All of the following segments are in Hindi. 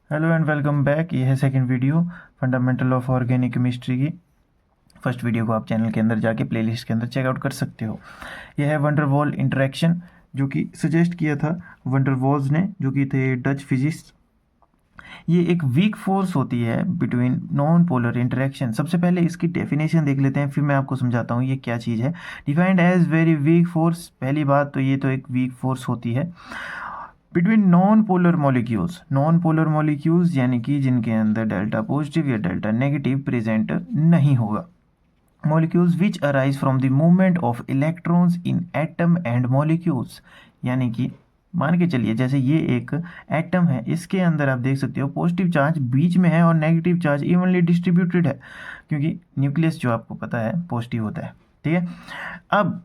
Hello and welcome back. ये है second video fundamental of organic chemistry की। फर्स्ट वीडियो को आप चैनल के अंदर जाके प्लेलिस्ट के अंदर चेकआउट कर सकते हो। यह है वंडर वॉल इंटरेक्शन, जो कि सजेस्ट किया था वंडर वॉल्स ने, जो कि थे डच फिजिस्ट। ये एक वीक फोर्स होती है बिटवीन नॉन पोलर इंटरेक्शन। सबसे पहले इसकी डेफिनेशन देख लेते हैं, फिर मैं आपको समझाता हूँ ये क्या चीज़ है। Defined as very weak force, पहली बात तो ये तो एक वीक फोर्स होती है between non polar molecules. Non polar molecules यानी कि जिनके अंदर डेल्टा पॉजिटिव या डेल्टा नेगेटिव प्रेजेंट नहीं होगा। Molecules which arise from the movement of electrons in atom and molecules, यानी कि मान के चलिए जैसे ये एक एटम है, इसके अंदर आप देख सकते हो पॉजिटिव चार्ज बीच में है और नेगेटिव चार्ज इवनली डिस्ट्रीब्यूटेड है, क्योंकि न्यूक्लियस जो आपको पता है पॉजिटिव होता है। ठीक है, अब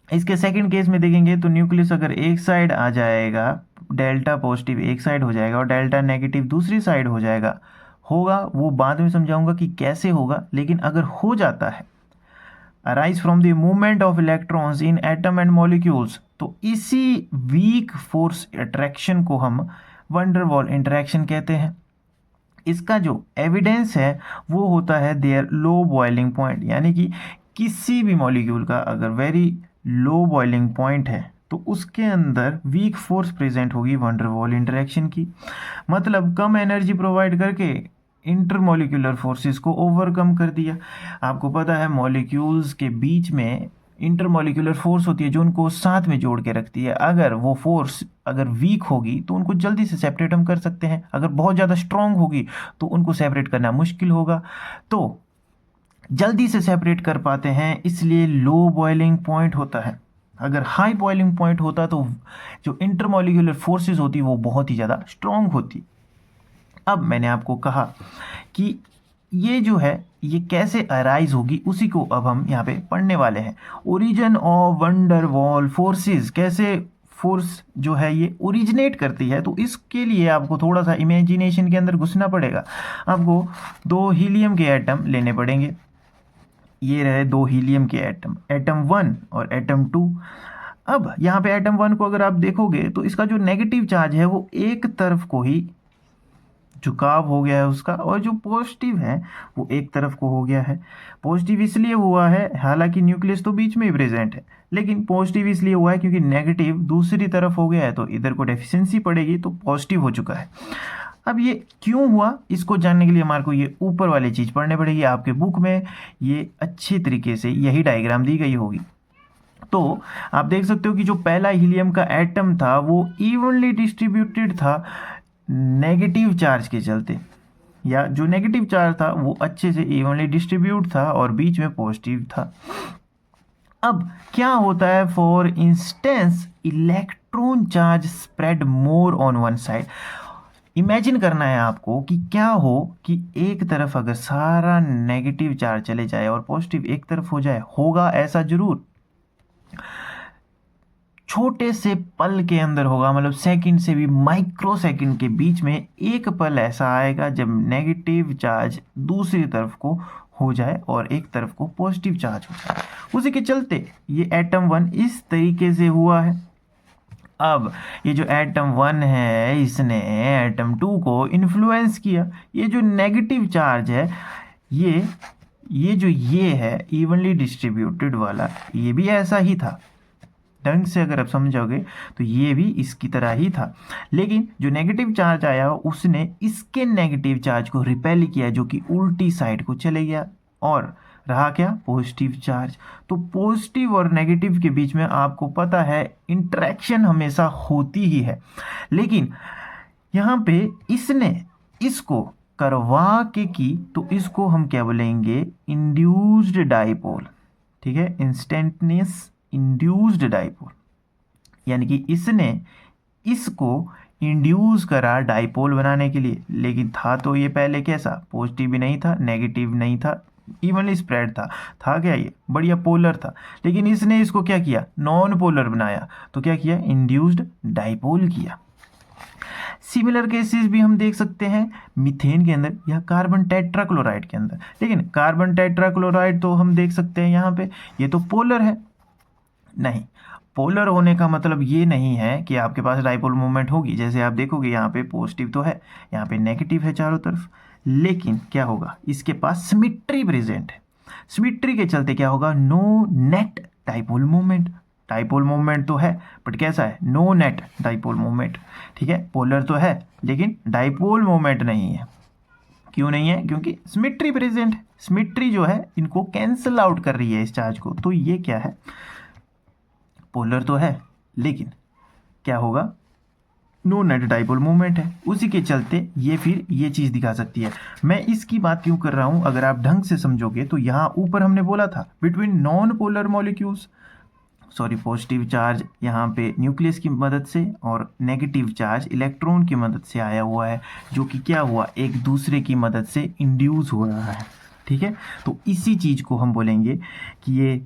इसके सेकंड केस में देखेंगे तो न्यूक्लियस अगर एक साइड आ जाएगा, डेल्टा पॉजिटिव एक साइड हो जाएगा और डेल्टा नेगेटिव दूसरी साइड हो जाएगा। होगा वो बाद में समझाऊंगा कि कैसे होगा, लेकिन अगर हो जाता है arise from the movement of electrons in atom and molecules, तो इसी वीक फोर्स अट्रैक्शन को हम वंडर वॉल इंटरेक्शन कहते हैं। इसका जो एविडेंस है वो होता है देयर लो बॉइलिंग पॉइंट, यानी कि किसी भी मॉलिक्यूल का अगर वेरी लो बॉइलिंग पॉइंट है तो उसके अंदर वीक फोर्स प्रेजेंट होगी वंडर वॉल इंटरेक्शन की। मतलब कम एनर्जी प्रोवाइड करके इंटरमॉलिक्यूलर फोर्सेस को ओवरकम कर दिया। आपको पता है मॉलिक्यूल्स के बीच में इंटरमॉलिक्यूलर फोर्स होती है जो उनको साथ में जोड़ के रखती है। अगर वो फोर्स अगर वीक होगी तो उनको जल्दी से सेपरेट हम कर सकते हैं, अगर बहुत ज़्यादा स्ट्रांग होगी तो उनको सेपरेट करना मुश्किल होगा। तो जल्दी से सेपरेट कर पाते हैं, इसलिए लो बॉइलिंग पॉइंट होता है। अगर हाई बॉइलिंग पॉइंट होता तो जो इंटरमॉलिक्यूलर फोर्सेस होती वो बहुत ही ज़्यादा स्ट्रांग होती। अब मैंने आपको कहा कि ये जो है ये कैसे अराइज होगी, उसी को अब हम यहाँ पे पढ़ने वाले हैं। Origin of wonder Waals forces, कैसे फोर्स जो है ये ओरिजिनेट करती है, तो इसके लिए आपको थोड़ा सा इमेजिनेशन के अंदर घुसना पड़ेगा। आपको दो हीलियम के एटम लेने पड़ेंगे। ये रहे दो हीलियम के एटम, एटम 1 और एटम 2। अब यहाँ पे एटम 1 को अगर आप देखोगे तो इसका जो नेगेटिव चार्ज है वो एक तरफ को ही झुकाव हो गया है उसका, और जो पॉजिटिव है वो एक तरफ को हो गया है। पॉजिटिव इसलिए हुआ है, हालांकि न्यूक्लियस तो बीच में ही प्रेजेंट है, लेकिन पॉजिटिव इसलिए हुआ है क्योंकि नेगेटिव दूसरी तरफ हो गया है, तो इधर को डेफिशिएंसी पड़ेगी तो पॉजिटिव हो चुका है। अब ये क्यों हुआ, इसको जानने के लिए हमारे को ये ऊपर वाली चीज़ पढ़ने पड़ेगी। आपके बुक में ये अच्छी तरीके से यही डायग्राम दी गई होगी। तो आप देख सकते हो कि जो पहला हीलियम का एटम था वो इवनली डिस्ट्रीब्यूटेड था नेगेटिव चार्ज के चलते, या जो नेगेटिव चार्ज था वो अच्छे से इवनली डिस्ट्रीब्यूट था और बीच में पॉजिटिव था। अब क्या होता है, for instance electron charge spread more on one side. Imagine करना है आपको कि क्या हो कि एक तरफ अगर सारा नेगेटिव चार्ज चले जाए और पॉजिटिव एक तरफ हो जाए। होगा ऐसा जरूर, छोटे से पल के अंदर होगा, मतलब सेकंड से भी माइक्रो सेकंड के बीच में एक पल ऐसा आएगा जब नेगेटिव चार्ज दूसरी तरफ को हो जाए और एक तरफ को पॉजिटिव चार्ज हो जाए। उसी के चलते ये एटम 1 इस तरीके से हुआ है। अब ये जो एटम 1 है इसने एटम 2 को इन्फ्लुएंस किया। ये जो नेगेटिव चार्ज है ये जो ये है इवनली डिस्ट्रीब्यूटेड वाला, ये भी ऐसा ही था। ढंग से अगर आप समझोगे तो ये भी इसकी तरह ही था, लेकिन जो नेगेटिव चार्ज आया उसने इसके नेगेटिव चार्ज को रिपेल किया, जो कि उल्टी साइड को चले गया, और रहा क्या, पॉजिटिव चार्ज। तो पॉजिटिव और नेगेटिव के बीच में आपको पता है इंटरेक्शन हमेशा होती ही है, लेकिन यहाँ पे इसने इसको करवा के की तो इसको हम क्या बोलेंगे, इंड्यूस्ड डाइपोल। ठीक है, इंस्टेंटेनियस इंड्यूस्ड डाइपोल, यानी कि इसने इसको इंड्यूस करा डाइपोल बनाने के लिए। लेकिन था तो ये पहले कैसा, पॉजिटिव भी नहीं था नेगेटिव नहीं था, इवनली स्प्रेड था क्या, ये बढ़िया पोलर था। लेकिन इसने इसको क्या किया, नॉन पोलर बनाया, तो क्या किया, इंड्यूस्ड डाइपोल किया। सिमिलर केसेस भी हम देख सकते हैं मीथेन के अंदर या कार्बन टेट्राक्लोराइड के अंदर। लेकिन कार्बन टेट्राक्लोराइड तो हम देख सकते हैं यहाँ पे ये तो पोलर है, नहीं, पोलर होने का मतलब ये नहीं है कि आपके पास डाइपोल मोमेंट होगी। जैसे आप देखोगे यहाँ पे पॉजिटिव तो है, यहाँ पे नेगेटिव है चारों तरफ, लेकिन क्या होगा, इसके पास सिमिट्री प्रेजेंट है। सिमिट्री के चलते क्या होगा, no net dipole moment. Dipole moment तो है बट कैसा है, नो नेट डाइपोल मोमेंट। ठीक है, पोलर तो है लेकिन डाइपोल मोमेंट नहीं है। क्यों नहीं है, क्योंकि सिमिट्री प्रेजेंट है। सिमिट्री जो है इनको कैंसिल आउट कर रही है इस चार्ज को। तो ये क्या है, पोलर तो है लेकिन क्या होगा, नो नेट डाइपोल मोमेंट है। उसी के चलते ये फिर ये चीज़ दिखा सकती है। मैं इसकी बात क्यों कर रहा हूँ, अगर आप ढंग से समझोगे तो यहाँ ऊपर हमने बोला था between non polar molecules, sorry positive charge यहाँ पे न्यूक्लियस की मदद से और नेगेटिव चार्ज इलेक्ट्रॉन की मदद से आया हुआ है, जो कि क्या हुआ, एक दूसरे की मदद से इंड्यूस हो रहा है। ठीक है, तो इसी चीज़ को हम बोलेंगे कि ये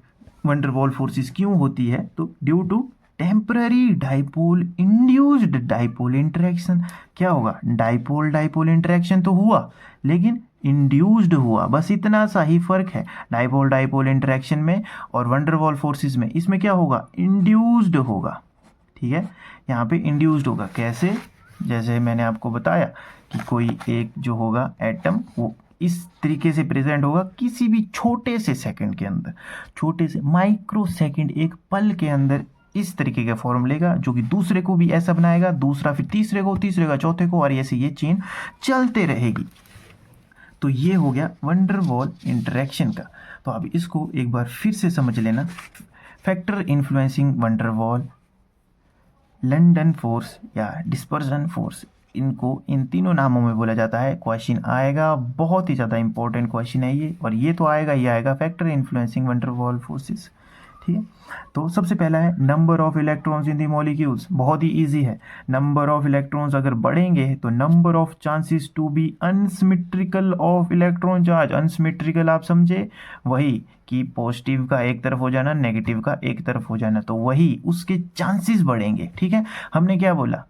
वंडर वॉल फोर्सेस क्यों होती है, तो due to temporary dipole induced dipole interaction. क्या होगा, डाइपोल डाइपोल इंटरेक्शन तो हुआ लेकिन इंड्यूस्ड हुआ, बस इतना सा ही फर्क है डाइपोल डाइपोल इंटरेक्शन में और वंडर वॉल फोर्सेस में। इसमें क्या होगा, इंड्यूस्ड होगा। ठीक है, यहाँ पे इंड्यूस्ड होगा कैसे, जैसे मैंने आपको बताया कि कोई एक जो होगा एटम वो इस तरीके से प्रेजेंट होगा किसी भी छोटे से सेकंड के अंदर, छोटे से माइक्रो सेकंड, एक पल के अंदर इस तरीके का फॉर्म लेगा, जो कि दूसरे को भी ऐसा बनाएगा, दूसरा फिर तीसरे को, तीसरे का चौथे को, और ऐसे ये चेन चलते रहेगी। तो ये हो गया वंडर वॉल इंटरेक्शन का। तो अब इसको एक बार फिर से समझ लेना, factor influencing van der wall, London force या डिस्पर्सन फोर्स, इनको इन तीनों नामों में बोला जाता है। क्वेश्चन आएगा, बहुत ही ज़्यादा इंपॉर्टेंट क्वेश्चन है ये, और ये तो आएगा ही आएगा, factor influencing van der Waals forces. ठीक है, तो सबसे पहला है number of electrons in the molecules. बहुत ही इजी है, नंबर ऑफ इलेक्ट्रॉन्स अगर बढ़ेंगे तो number of chances to be unsymmetrical of electron charge. Unsymmetrical आप समझे, वही कि पॉजिटिव का एक तरफ हो जाना, नेगेटिव का एक तरफ हो जाना, तो वही उसके चांसेस बढ़ेंगे। ठीक है, हमने क्या बोला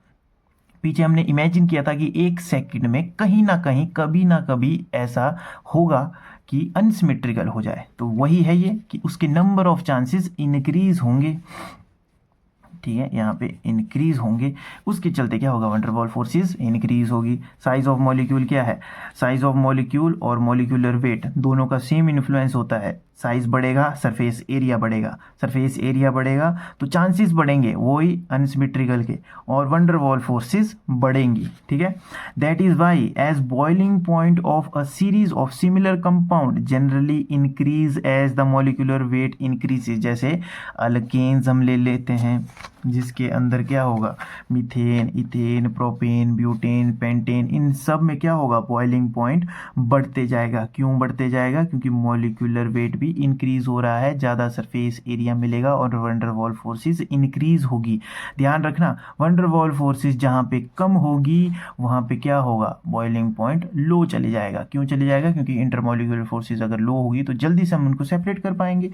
पीछे, हमने इमेजिन किया था कि एक सेकंड में कहीं ना कहीं कभी ना कभी ऐसा होगा कि अनसिमेट्रिकल हो जाए, तो वही है ये कि उसके नंबर ऑफ चांसेस इंक्रीज होंगे। ठीक है, यहाँ पे इंक्रीज होंगे, उसके चलते क्या होगा, वंडर वॉल फोर्सेस इंक्रीज होगी। साइज ऑफ मॉलिक्यूल क्या है, साइज ऑफ मॉलिक्यूल और मॉलिक्यूलर वेट दोनों का सेम इन्फ्लुएंस होता है। साइज बढ़ेगा, सरफेस एरिया बढ़ेगा, सरफेस एरिया बढ़ेगा तो चांसेस बढ़ेंगे वही अनसिमेट्रिकल के, और वंडर वॉल फोर्सेस बढ़ेंगी। ठीक है, that is why as boiling point of a series of similar compound generally increase as the molecular weight increases. जैसे अल्केन्स हम ले लेते हैं, जिसके अंदर क्या होगा, methane, ethane, propane, butane, pentane, इन सब में क्या होगा, बॉइलिंग पॉइंट बढ़ते जाएगा। क्यों बढ़ते जाएगा, क्योंकि मॉलिक्यूलर वेट भी इंक्रीज हो रहा है, ज़्यादा सरफेस एरिया मिलेगा और वंडर वॉल फोर्सेस इंक्रीज होगी। ध्यान रखना, वंडर वॉल फोर्सेस जहाँ पे कम होगी वहाँ पे क्या होगा, बॉइलिंग पॉइंट लो चले जाएगा। क्यों चले जाएगा, क्योंकि इंटरमॉलिक्यूलर फोर्सेस अगर लो होगी तो जल्दी से हम उनको सेपरेट कर पाएंगे।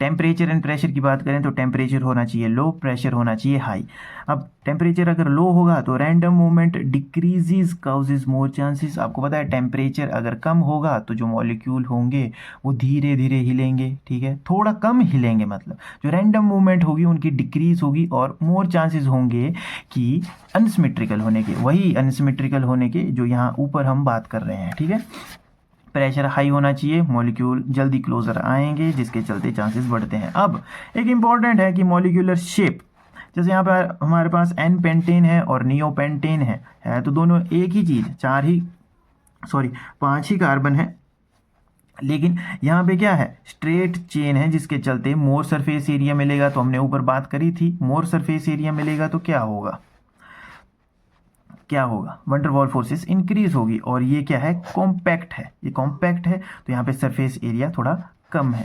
टेम्परेचर एंड प्रेशर की बात करें तो टेम्परेचर होना चाहिए लो, प्रेशर होना चाहिए हाई। अब टेम्परेचर अगर लो होगा तो random movement decreases causes more chances. आपको पता है टेम्परेचर अगर कम होगा तो जो मॉलिक्यूल होंगे वो धीरे धीरे हिलेंगे। ठीक है, थोड़ा कम हिलेंगे, मतलब जो रैंडम मूवमेंट होगी उनकी डिक्रीज होगी और मोर चांसेस होंगे कि अनसिमेट्रिकल होने के, वही अनसिमेट्रिकल होने के जो यहाँ ऊपर हम बात कर रहे हैं। ठीक है, प्रेशर हाई होना चाहिए, मॉलिक्यूल जल्दी क्लोजर आएंगे, जिसके चलते चांसेस बढ़ते हैं। अब एक इंपॉर्टेंट है कि मॉलिक्यूलर शेप, जैसे यहाँ पर हमारे पास एन पेंटेन है और नियोपेंटेन है तो दोनों एक ही चीज़, 5 ही कार्बन है, लेकिन यहाँ पे क्या है, स्ट्रेट चेन है, जिसके चलते मोर सरफेस एरिया मिलेगा। तो हमने ऊपर बात करी थी, मोर सरफेस एरिया मिलेगा तो क्या होगा, वंडर वॉल फोर्सेस इंक्रीज होगी। और ये क्या है, कॉम्पैक्ट है, ये कॉम्पैक्ट है तो यहाँ पे सरफेस एरिया थोड़ा कम है।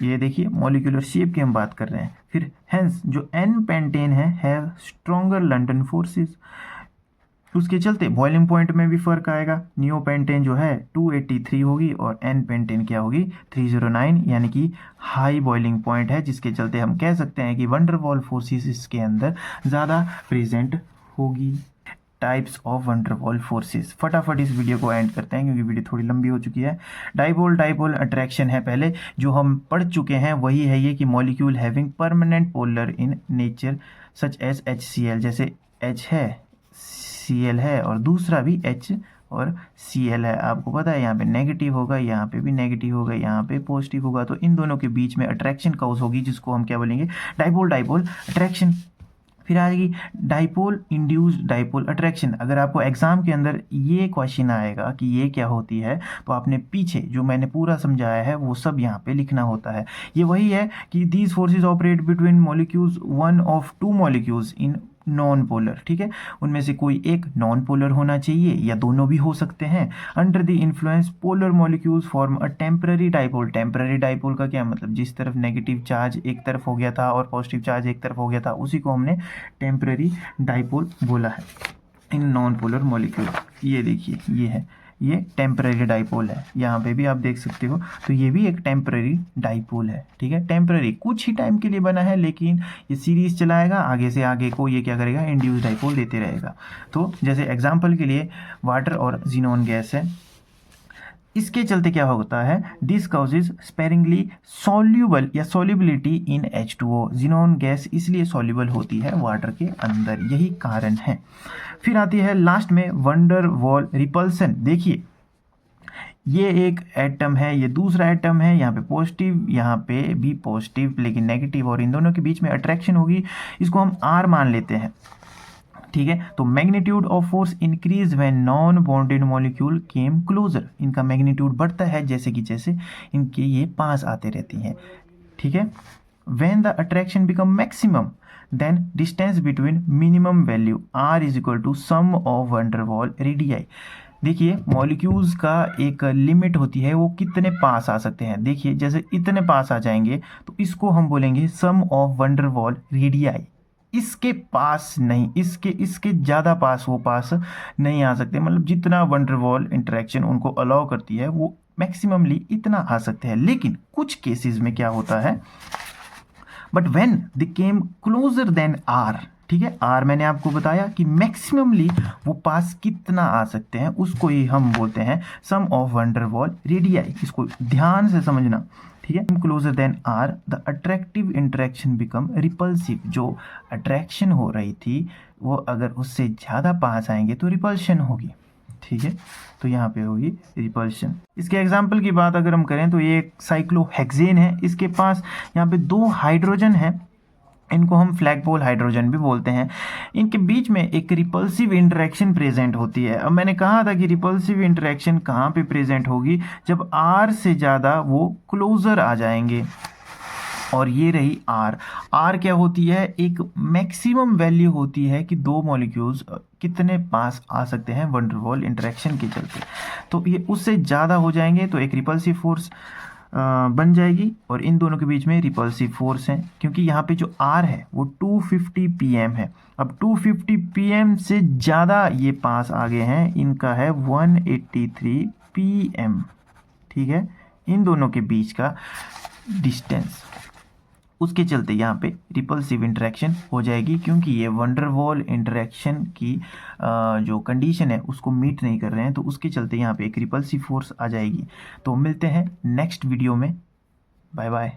ये देखिए मॉलिक्यूलर शेप की हम बात कर रहे हैं। फिर हेंस जो एन पेंटेन है स्ट्रॉन्गर लंडन फोर्सेस, उसके चलते बॉइलिंग पॉइंट में भी फर्क आएगा। नियो पेंटेन जो है 283 होगी और एन पेंटेन क्या होगी 309, यानी कि हाई बॉइलिंग पॉइंट है, जिसके चलते हम कह सकते हैं कि वंडर वॉल फोर्सेस इसके अंदर ज़्यादा प्रेजेंट होगी। Types of van der Waals forces. फटाफट इस वीडियो को एंड करते हैं क्योंकि वीडियो थोड़ी लंबी हो चुकी है। डाइपोल अट्रैक्शन है पहले जो हम पढ़ चुके हैं, वही है ये कि molecule having permanent polar in nature such as HCl, जैसे H है, Cl है और दूसरा भी H और Cl है। आपको पता है यहाँ पे नेगेटिव होगा, यहाँ पे भी नेगेटिव होगा, यहाँ पे पॉजिटिव होगा, तो इन दोनों के बीच में अट्रैक्शन काउज होगी जिसको हम क्या बोलेंगे, डाइपोल अट्रैक्शन। फिर आएगी डाइपोल इंड्यूस्ड डाइपोल अट्रैक्शन। अगर आपको एग्जाम के अंदर ये क्वेश्चन आएगा कि ये क्या होती है, तो आपने पीछे जो मैंने पूरा समझाया है वो सब यहाँ पे लिखना होता है। ये वही है कि these forces operate between molecules, one of two molecules in non polar, ठीक है, उनमें से कोई एक नॉन पोलर होना चाहिए या दोनों भी हो सकते हैं। Under the influence polar molecules form a temporary dipole. Temporary dipole का क्या मतलब, जिस तरफ नेगेटिव चार्ज एक तरफ हो गया था और पॉजिटिव चार्ज एक तरफ हो गया था, उसी को हमने टेम्पररी डाइपोल बोला है इन नॉन पोलर मॉलिक्यूल। ये देखिए ये है, ये टेम्पररी डाइपोल है, यहाँ पे भी आप देख सकते हो, तो ये भी एक टेम्पररी डाइपोल है, ठीक है। टेम्पररी कुछ ही टाइम के लिए बना है, लेकिन ये सीरीज चलाएगा, आगे से आगे को ये क्या करेगा, इंड्यूस डाइपोल देते रहेगा। तो जैसे एग्जाम्पल के लिए वाटर और जीनोन गैस है, इसके चलते क्या होता है, दिस काउजेज स्पेरिंगली सॉल्यूबल या सॉल्युबिलिटी इन H2O। जीनोन गैस इसलिए सॉल्यूबल होती है वाटर के अंदर, यही कारण है। फिर आती है लास्ट में वंडर वॉल रिपल्सन। देखिए ये एक एटम है, ये दूसरा एटम है, यहाँ पे पॉजिटिव, यहाँ पे भी पॉजिटिव लेकिन नेगेटिव, और इन दोनों के बीच में अट्रैक्शन होगी, इसको हम R मान लेते हैं, ठीक है। तो magnitude of force increase when non bonded molecule came closer. इनका मैग्नीट्यूड बढ़ता है जैसे कि जैसे इनके ये पास आते रहती हैं, ठीक है। When the attraction become maximum then distance between minimum value R is equal to sum of van der Waals radii. देखिए मॉलिक्यूल्स का एक लिमिट होती है, वो कितने पास आ सकते हैं। देखिए जैसे इतने पास आ जाएंगे तो इसको हम बोलेंगे सम ऑफ वंडरवॉल रेडियाई। इसके पास नहीं, इसके ज़्यादा पास वो पास नहीं आ सकते, मतलब जितना वंडरवॉल इंटरेक्शन उनको अलाउ करती है वो मैक्सिममली इतना आ सकते हैं। लेकिन कुछ केसेस में क्या होता है, but when they came closure then R, ठीक है, R मैंने आपको बताया कि मैक्सिममली वो पास कितना आ सकते हैं, उसको ही हम बोलते हैं सम ऑफ वंडरवॉल रेडियाई। इसको ध्यान से समझना, ठीक है। Closure then R the attractive interaction become repulsive. जो अट्रैक्शन हो रही थी वो अगर उससे ज़्यादा पास आएंगे तो रिपल्शन होगी, ठीक है। तो यहाँ पे होगी रिपल्शन। इसके एग्जाम्पल की बात अगर हम करें तो ये एक साइक्लोहेक्सेन है, इसके पास यहाँ पे 2 हाइड्रोजन है, इनको हम फ्लैगपोल हाइड्रोजन भी बोलते हैं। इनके बीच में एक रिपल्सिव इंटरेक्शन प्रेजेंट होती है। अब मैंने कहा था कि रिपल्सिव इंटरेक्शन कहाँ पे प्रेजेंट होगी, जब R से ज़्यादा वो क्लोजर आ जाएंगे। और ये रही R क्या होती है, एक मैक्सिमम वैल्यू होती है कि 2 मॉलिक्यूल्स कितने पास आ सकते हैं वंडरवॉल इंटरेक्शन के चलते। तो ये उससे ज़्यादा हो जाएंगे तो एक रिपल्सिव फोर्स बन जाएगी, और इन दोनों के बीच में रिपल्सिव फोर्स है, क्योंकि यहाँ पे जो R है वो 250 pm है। अब 250 pm से ज़्यादा ये पास आ गए हैं, इनका है 183 pm, ठीक है, इन दोनों के बीच का डिस्टेंस। उसके चलते यहाँ पे रिपल्सिव इंटरेक्शन हो जाएगी, क्योंकि ये वंडरवॉल इंटरेक्शन की जो कंडीशन है उसको मीट नहीं कर रहे हैं, तो उसके चलते यहाँ पे एक रिपल्सिव फोर्स आ जाएगी। तो मिलते हैं नेक्स्ट वीडियो में, बाय बाय।